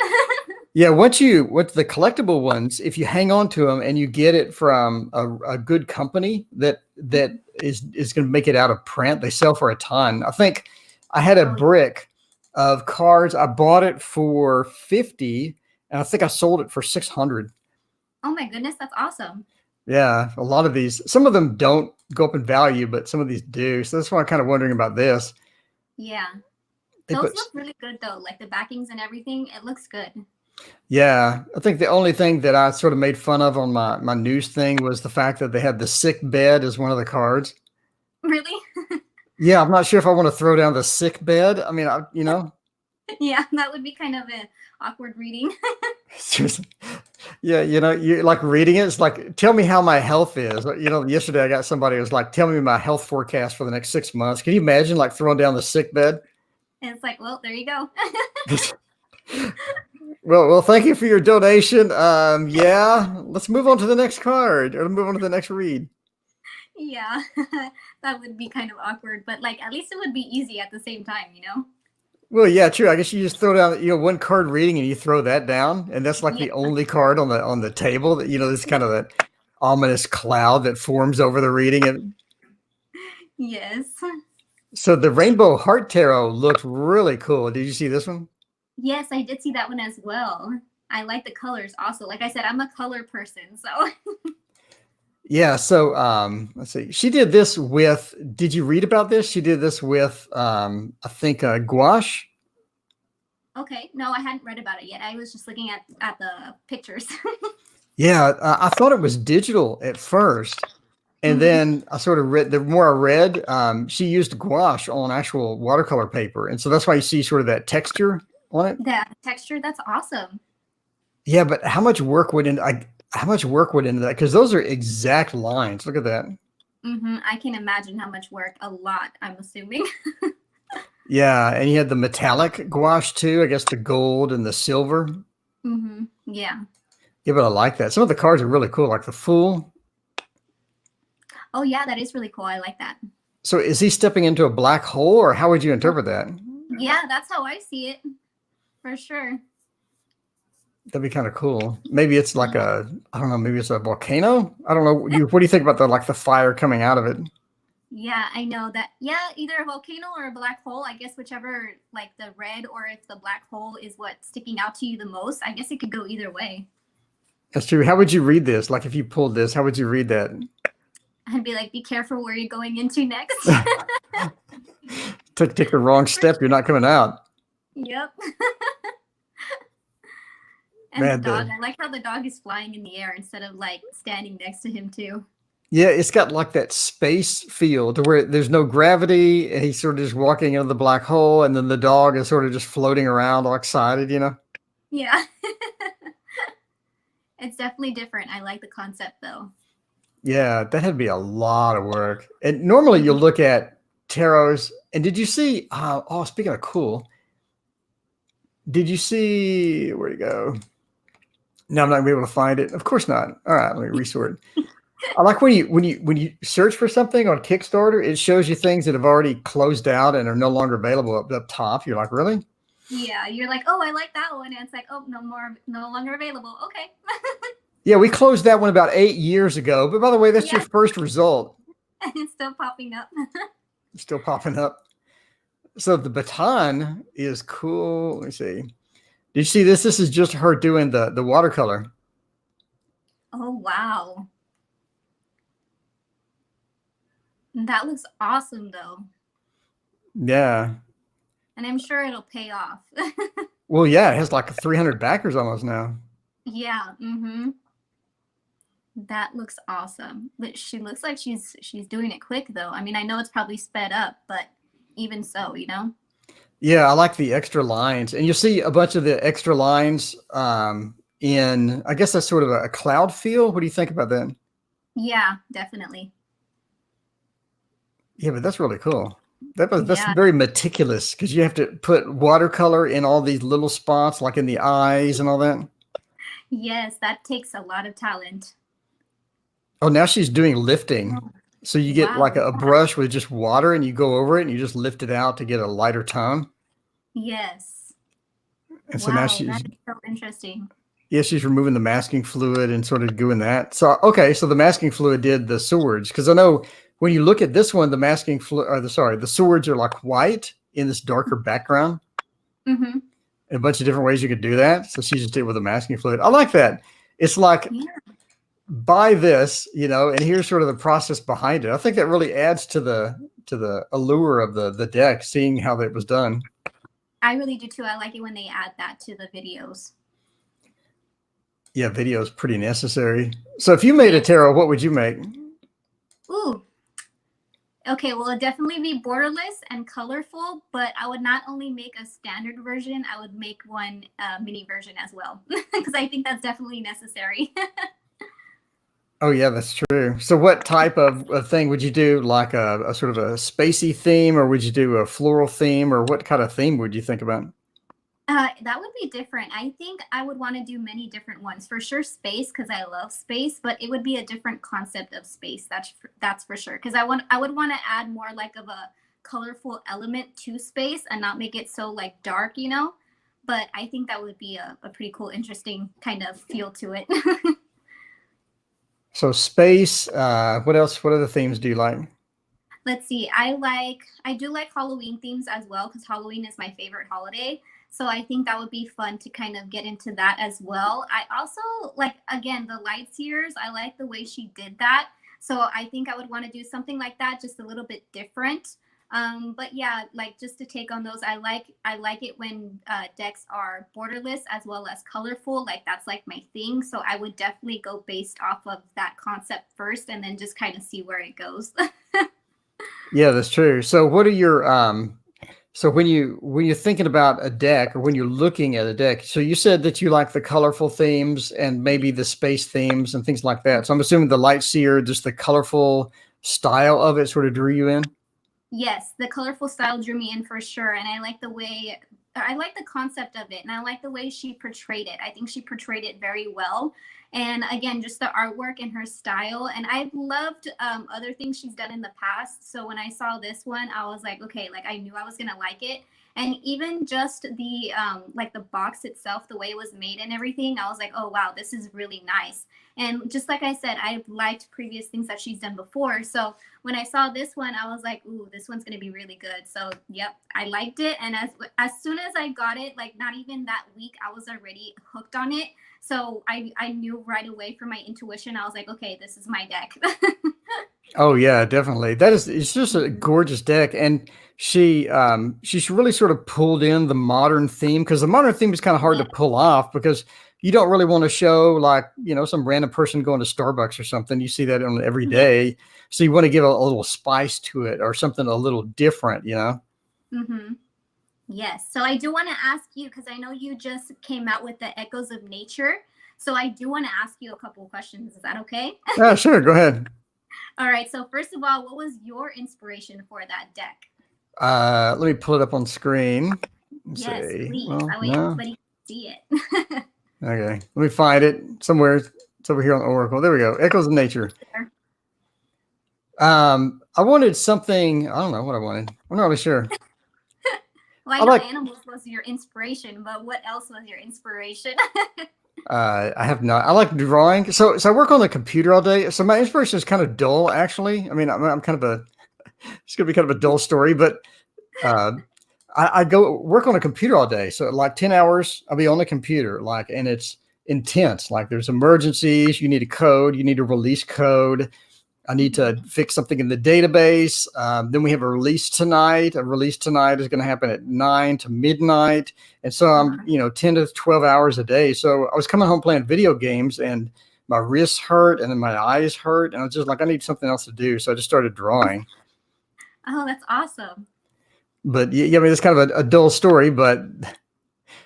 yeah, once the collectible ones, if you hang on to them and you get it from a good company that is going to make it out of print, they sell for a ton. I think I had a brick of cards. I bought it for 50, and I think I sold it for 600. Oh my goodness, that's awesome. Yeah, a lot of these, some of them don't go up in value, but some of these do. So that's why I'm kind of wondering about this. Yeah. They Those put, look really good though. Like the backings and everything, it looks good. yeah, I think the only thing that I sort of made fun of on my news thing was the fact that they had the sick bed as one of the cards. Really? Yeah, I'm not sure if I want to throw down the sick bed. I mean, Yeah, that would be kind of an awkward reading. seriously. Yeah, you like reading it. It's like, tell me how my health is. Yesterday I got somebody who was like, tell me my health forecast for the next 6 months. Can you imagine like throwing down the sick bed? And it's like, well, there you go. Well, thank you for your donation. Yeah, let's move on to the next card or move on to the next read. Yeah, that would be kind of awkward, but like at least it would be easy at the same time, you know? Well, yeah, true. I guess you just throw down, one card reading and you throw that down, and that's like Yeah. the only card on the table that this kind of that ominous cloud that forms over the reading. And Yes. so the Rainbow Heart Tarot looked really cool. Did you see this one? Yes, I did see that one as well. I like the colors also. Like I said, I'm a color person, so Yeah, so let's see. She did this with, did you read about this? She did this with I think gouache. Okay, no, I hadn't read about it yet. I was just looking at the pictures. Yeah, I thought it was digital at first. And Hmm. then I sort of read, the more I read, she used gouache on actual watercolor paper. And so that's why you see sort of that texture on it. The texture, that's awesome. Yeah, but how much work went into that? Because those are exact lines. Look at that. I can imagine how much work. A lot, I'm assuming. Yeah, and you had the metallic gouache too. I guess the gold and the silver. Yeah. Yeah, but I like that. Some of the cards are really cool, like the Fool. Oh, yeah, that is really cool. I like that. So is he stepping into a black hole, or how would you interpret that? Yeah, that's how I see it, for sure. That'd be kind of cool. Maybe it's like I don't know, maybe it's a volcano. I don't know. What do you think about the fire coming out of it? Yeah, I know that. Yeah, either a volcano or a black hole. I guess whichever, like the red or if the black hole is what's sticking out to you the most. I guess it could go either way. That's true. How would you read this? Like if you pulled this, how would you read that? I'd be like, be careful where you're going into next. Take the wrong step, you're not coming out. Yep. And Man, the dog, I like how the dog is flying in the air instead of like standing next to him too. Yeah, it's got like that space feel to where there's no gravity, and he's sort of just walking into the black hole, and then the dog is sort of just floating around all excited, you know? Yeah. It's definitely different. I like the concept though. Yeah, that had to be a lot of work. And normally you'll look at tarots, and did you see, oh, speaking of cool, did you see, where'd it go? No, I'm not gonna be able to find it. Of course not. All right, let me resort. I like when you search for something on Kickstarter, it shows you things that have already closed out and are no longer available up top. You're like, really? Yeah, you're like, oh, I like that one. And it's like, oh, no longer available. Okay. Yeah, we closed that one about 8 years ago. But by the way, that's your first result. And it's still popping up. It's still popping up. So the baton is cool. Let me see. Did you see this? This is just her doing the watercolor. Oh, wow. That looks awesome though. Yeah. And I'm sure it'll pay off. Well, yeah, it has like 300 backers almost now. Yeah. That looks awesome. But she looks like she's doing it quick though. I mean, I know it's probably sped up, but even so, you know? Yeah, I like the extra lines. And you'll see a bunch of the extra lines in, I guess that's sort of a cloud feel. What do you think about that? Yeah, definitely. Yeah, but that's really cool. That's very meticulous because you have to put watercolor in all these little spots, like in the eyes and all that. Yes, that takes a lot of talent. Oh, now she's doing lifting. So you get like a brush with just water and you go over it and you just lift it out to get a lighter tone. Yes. And so now she's that is so interesting. Yeah, she's removing the masking fluid and sort of doing that. So okay, so the masking fluid did the swords, because I know when you look at this one, the masking fluid, or the swords are like white in this darker background. And a bunch of different ways you could do that. So she just did it with the masking fluid. I like that. It's like buy this, you know, and here's sort of the process behind it. I think that really adds to the allure of the deck, seeing how that was done. I really do too. I like it when they add that to the videos. Yeah, video is pretty necessary. So if you made a tarot, what would you make? Ooh. Okay, well, it'd definitely be borderless and colorful, but I would not only make a standard version, I would make one mini version as well, because I think that's definitely necessary. Oh, yeah, that's true. So what type of thing would you do? Like a sort of a spacey theme, or would you do a floral theme, or what kind of theme would you think about? That would be different. I think I would want to do many different ones. For sure, space, because I love space, but it would be a different concept of space. That's for sure. Because I would want to add more like of a colorful element to space and not make it so like dark, you know. But I think that would be a pretty cool, interesting kind of feel to it. So space. What else? What other themes do you like? Let's see. I do like Halloween themes as well, because Halloween is my favorite holiday. So I think that would be fun to kind of get into that as well. I also like, again, the light seers. I like the way she did that. So I think I would want to do something like that, just a little bit different. But yeah, like just to take on those, I like it when decks are borderless as well as colorful. Like that's like my thing. So I would definitely go based off of that concept first, and then just kind of see where it goes. Yeah, that's true. So what are your so when you're thinking about a deck or when you're looking at a deck, so you said that you like the colorful themes and maybe the space themes and things like that. So I'm assuming the Light Seer, just the colorful style of it sort of drew you in. Yes, the colorful style drew me in for sure. And I like the concept of it, and I like the way she portrayed it. I think she portrayed it very well. And again, just the artwork and her style. And I've loved other things she's done in the past. So when I saw this one, I was like, okay, like I knew I was gonna like it. And even just the like the box itself, the way it was made and everything, I was like, oh wow, this is really nice. And just like I said, I've liked previous things that she's done before. So when I saw this one, I was like, ooh, this one's gonna be really good. So yep, I liked it. And as soon as I got it, like not even that week, I was already hooked on it. So I knew right away from my intuition, I was like, okay, this is my deck. Oh yeah, definitely. It's just a gorgeous deck. And she's really sort of pulled in the modern theme, because the modern theme is kind of hard Yeah. to pull off because you don't really want to show like, some random person going to Starbucks or something. You see that on every day. So you want to give a little spice to it or something a little different, Mm-hmm. Yes. So I do want to ask you, because I know you just came out with the Echoes of Nature. So I do want to ask you a couple of questions. Is that okay? Yeah, sure. Go ahead. All right. So first of all, what was your inspiration for that deck? Let me pull it up on screen. Let's Yes, see. please. Well, That way no. everybody can see it. Okay. Let me find it somewhere. It's over here on Oracle. There we go. Echoes of Nature. I wanted something. I don't know what I wanted. I'm not really sure. Well, I I know like. animals was your inspiration, but what else was your inspiration? I have not. I like drawing. So I work on the computer all day. So my inspiration is kind of dull, actually. I mean, I'm kind of a. It's gonna be kind of a dull story, but uh, I go work on a computer all day. So like 10 hours, I'll be on the computer, like, and it's intense. Like there's emergencies. You need a code. You need to release code. I need to fix something in the database. Then we have a release tonight. A release tonight is going to happen at 9 to midnight. And so I'm, 10 to 12 hours a day. So I was coming home playing video games and my wrists hurt and then my eyes hurt. And I was just like, I need something else to do. So I just started drawing. Oh, that's awesome. But yeah, I mean, it's kind of a dull story, but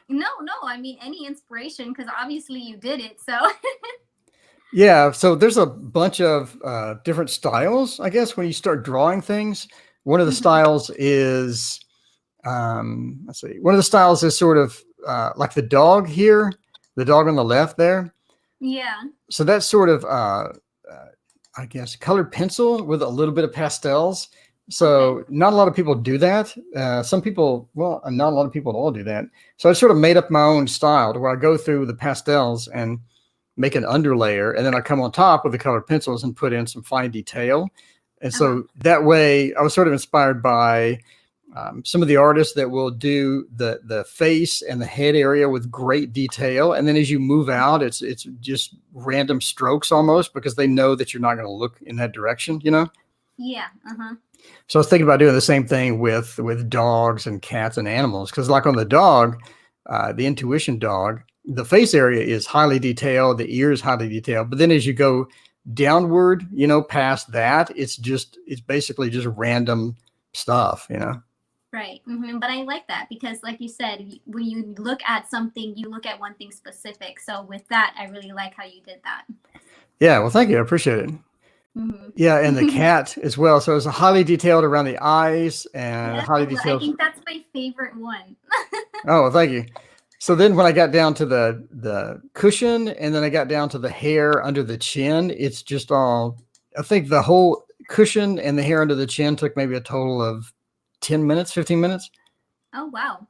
No, I mean, any inspiration, because obviously you did it. So, yeah. So there's a bunch of different styles, I guess, when you start drawing things. One of the styles is, let's see, one of the styles is sort of like the dog here, the dog on the left there. yeah. So that's sort of, I guess, colored pencil with a little bit of pastels. So not a lot of people do that. Some people, well, not a lot of people at all do that. So I sort of made up my own style to where I go through the pastels and make an underlayer, and then I come on top with the colored pencils and put in some fine detail. And so that way I was sort of inspired by some of the artists that will do the face and the head area with great detail. And then as you move out, it's just random strokes almost, because they know that you're not going to look in that direction, Yeah. So I was thinking about doing the same thing with dogs and cats and animals. Cause like on the dog, the intuition dog, the face area is highly detailed. The ear is highly detailed. But then as you go downward, past that, it's basically just random stuff, Right. But I like that because, like you said, when you look at something, you look at one thing specific. So with that, I really like how you did that. Yeah. Well, thank you. I appreciate it. Yeah. And the cat as well. So it's highly detailed around the eyes and Yes, highly I detailed. think that's my favorite one. Oh, well, thank you. So then when I got down to the cushion and then I got down to the hair under the chin, it's just all, I think the whole cushion and the hair under the chin took maybe a total of 10 minutes, 15 minutes. Oh, wow.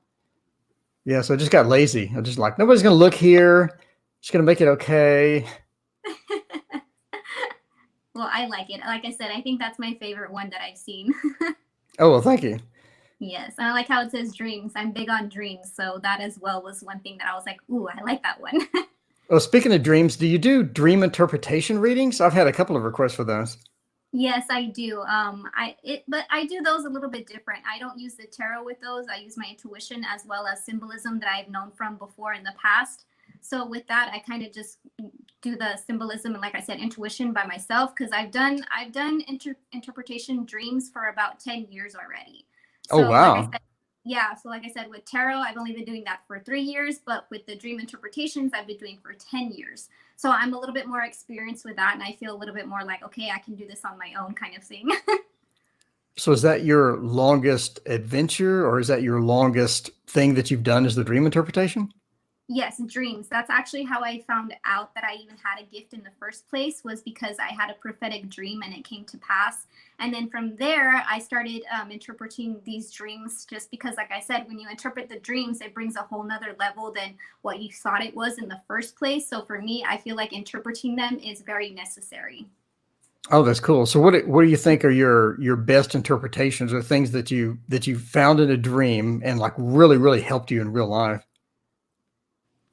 Yeah. So I just got lazy. I just like, nobody's going to look here. Just going to make it okay. Well, I like it. Like I said, I think that's my favorite one that I've seen. Oh, well, thank you. Yes. And I like how it says dreams. I'm big on dreams. So that as well was one thing that I was like, ooh, I like that one. Well, speaking of dreams, do you do dream interpretation readings? I've had a couple of requests for those. Yes, I do. But I do those a little bit different. I don't use the tarot with those. I use my intuition as well as symbolism that I've known from before in the past. So with that, I kind of just do the symbolism and, like I said, intuition by myself, because I've done interpretation dreams for about 10 years already. Oh, So like I wow. said, yeah. So like I said, with tarot, I've only been doing that for 3 years, but with the dream interpretations, I've been doing for 10 years. So I'm a little bit more experienced with that, and I feel a little bit more like, okay, I can do this on my own kind of thing. So is that your longest adventure, or is that your longest thing that you've done is the dream interpretation? Yes, dreams. That's actually how I found out that I even had a gift in the first place, was because I had a prophetic dream and it came to pass. And then from there, I started interpreting these dreams, just because, like I said, when you interpret the dreams, it brings a whole nother level than what you thought it was in the first place. So for me, I feel like interpreting them is very necessary. Oh, that's cool. So what do you think are your best interpretations, or things that you found in a dream and like really helped you in real life?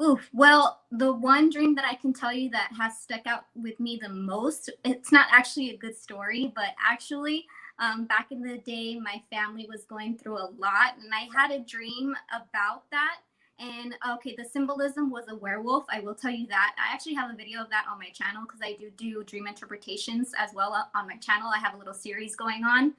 Oof. Well, the one dream that I can tell you that has stuck out with me the most, it's not actually a good story, but actually, back in the day, my family was going through a lot, and I had a dream about that. And okay, the symbolism was a werewolf. I will tell you that. I actually have a video of that on my channel, because I do dream interpretations as well on my channel. I have a little series going on.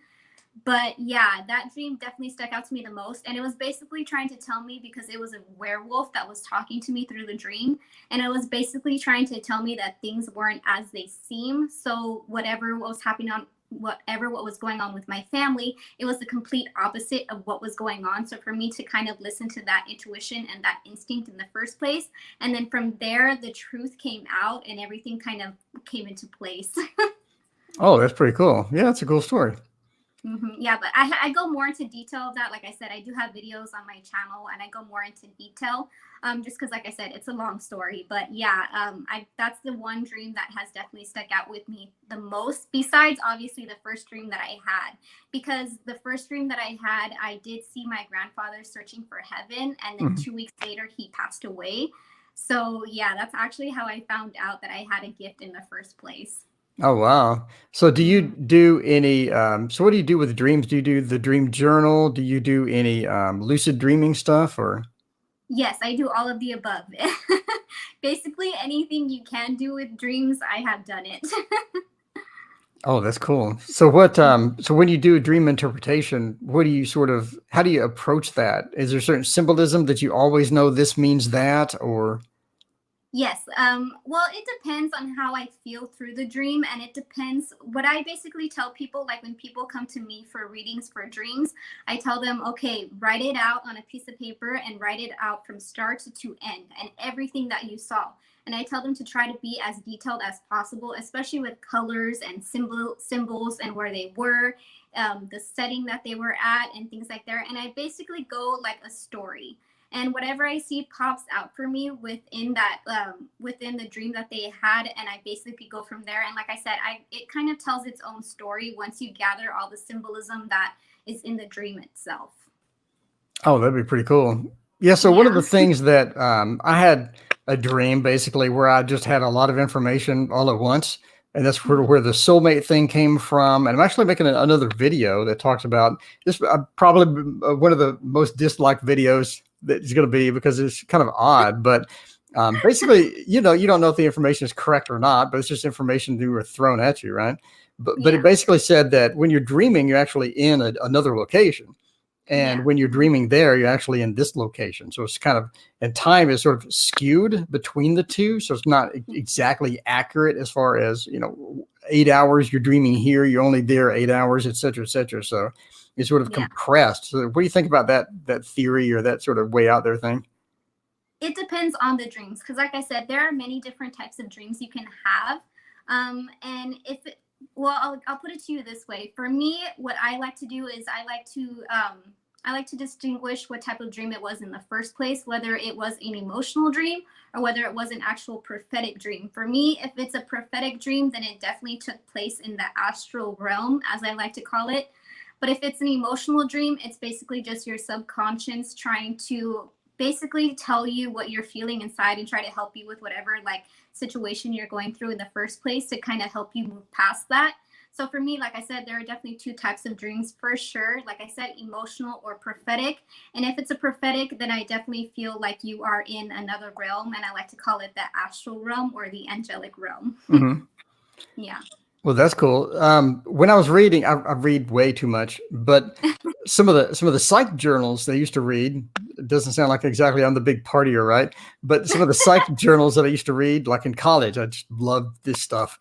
But yeah, that dream definitely stuck out to me the most. And it was basically trying to tell me, because it was a werewolf that was talking to me through the dream. And it was basically trying to tell me that things weren't as they seem. So whatever what was going on with my family, it was the complete opposite of what was going on. So for me to kind of listen to that intuition and that instinct in the first place, and then from there the truth came out and everything kind of came into place. Oh, that's pretty cool. Yeah, that's a cool story. Yeah, but I go more into detail of that. Like I said, I do have videos on my channel, and I go more into detail, just because, like I said, it's a long story. But yeah, I that's the one dream that has definitely stuck out with me the most. Besides, obviously, the first dream that I had, because the first dream that I had, I did see my grandfather searching for heaven, and then Mhm. 2 weeks later, he passed away. So yeah, that's actually how I found out that I had a gift in the first place. Oh, wow. So do you Mhm. do any, so what do you do with dreams? Do you do the dream journal? Do you do any, lucid dreaming stuff, or? Yes, I do all of the above. Basically, anything you can do with dreams, I have done it. Oh, that's cool. So what, Mhm. so when you do a dream interpretation, what do you sort of, how do you approach that? Is there certain symbolism that you always know this means that, or? Yes. Well, it depends on how I feel through the dream, and it depends. What I basically tell people, like when people come to me for readings for dreams, I tell them, okay, write it out on a piece of paper and write it out from start to end and everything that you saw. And I tell them to try to be as detailed as possible, especially with colors and symbols and where they were, the setting that they were at, and things like that. And I basically go like a story, and whatever I see pops out for me within that, within the dream that they had, and I basically go from there. And like I said, I it kind of tells its own story once you gather all the symbolism that is in the dream itself. Oh, that'd be pretty cool. Yeah, so one of Yeah. the things that, I had a dream basically where I just had a lot of information all at once, and that's Mhm. where the soulmate thing came from. And I'm actually making another video that talks about this. Probably one of the most disliked videos that is going to be, because it's kind of odd, but basically, you don't know if the information is correct or not, but it's just information that were thrown at you, right? But it Yeah. basically said that when you're dreaming, you're actually in another location, and Yeah. when you're dreaming there, you're actually in this location. So it's kind of, and time is sort of skewed between the two. So it's not exactly accurate as far as, 8 hours you're dreaming here, you're only there 8 hours, et cetera, et cetera. So it's sort of Yeah. compressed. So what do you think about that theory, or that sort of way out there thing? It depends on the dreams, because like I said, there are many different types of dreams you can have. And if it, well, I'll put it to you this way. For me, what I like to do is I like to distinguish what type of dream it was in the first place, whether it was an emotional dream or whether it was an actual prophetic dream. For me, if it's a prophetic dream, then it definitely took place in the astral realm, as I like to call it. But if it's an emotional dream, it's basically just your subconscious trying to basically tell you what you're feeling inside and try to help you with whatever like situation you're going through in the first place, to kind of help you move past that. So for me, like I said, there are definitely two types of dreams for sure. Like I said, emotional or prophetic. And if it's a prophetic, then I definitely feel like you are in another realm. And I like to call it the astral realm or the angelic realm. Mhm. Yeah. Well, that's cool. When I was reading, I read way too much, but some of the psych journals they used to read, it doesn't sound like exactly I'm the big partier, right? But some of the psych journals that I used to read, like in college, I just loved this stuff.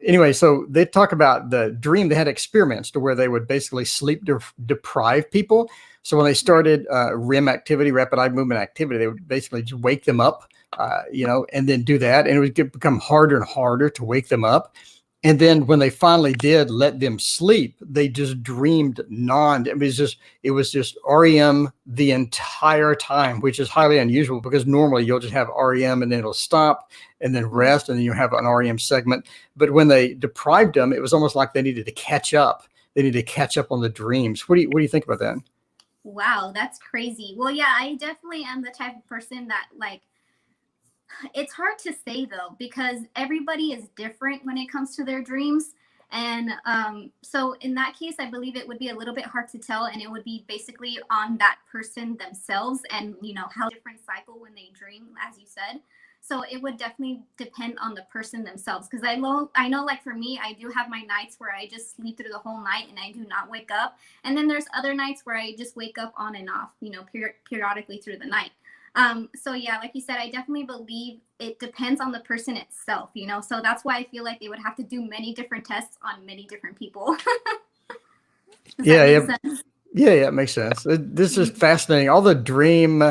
Anyway, so they talk about the dream. They had experiments to where they would basically sleep deprive people. So when they started REM activity, rapid eye movement activity, they would basically just wake them up, and then do that, and it would become harder and harder to wake them up. And then when they finally did let them sleep, they just dreamed it was just REM the entire time, which is highly unusual because normally you'll just have REM and then it'll stop and then rest and then you have an REM segment. But when they deprived them, it was almost like they needed to catch up. They needed to catch up on the dreams. What do you think about that? Wow, that's crazy. Well, yeah, I definitely am the type of person that like it's hard to say though because everybody is different when it comes to their dreams. And so in that case, I believe it would be a little bit hard to tell, and it would be basically on that person themselves and how different cycle when they dream, as you said. So it would definitely depend on the person themselves, because I know like for me, I do have my nights where I just sleep through the whole night and I do not wake up, and then there's other nights where I just wake up on and off, periodically through the night. So yeah, like you said, I definitely believe it depends on the person itself, so that's why I feel like they would have to do many different tests on many different people. Does Yeah, that yeah, make sense? yeah, yeah. It makes sense. This is fascinating. All the dream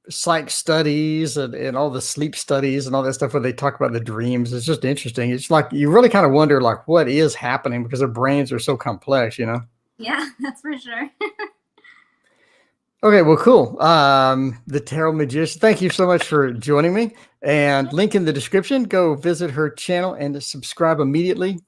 psych studies and all the sleep studies and all that stuff where they talk about the dreams. It's just interesting. It's like you really kind of wonder like what is happening because our brains are so complex. Yeah, that's for sure. Okay, well, cool. The Tarot Magician. Thank you so much for joining me. And link in the description. Go visit her channel and subscribe immediately.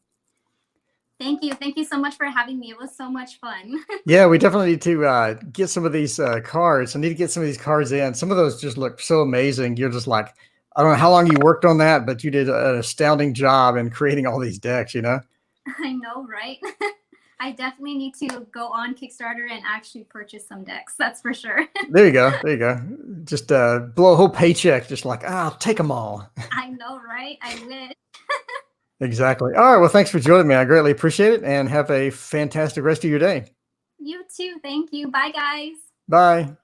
Thank you. Thank you so much for having me. It was so much fun. Yeah, we definitely need to get some of these cards. I need to get some of these cards in. Some of those just look so amazing. You're just like, I don't know how long you worked on that, but you did an astounding job in creating all these decks. I know, right? I definitely need to go on Kickstarter and actually purchase some decks. That's for sure. There you go. There you go. Just blow a whole paycheck. Just like, I'll take them all. I know, right? I wish. Exactly. All right. Well, thanks for joining me. I greatly appreciate it and have a fantastic rest of your day. You too. Thank you. Bye, guys. Bye.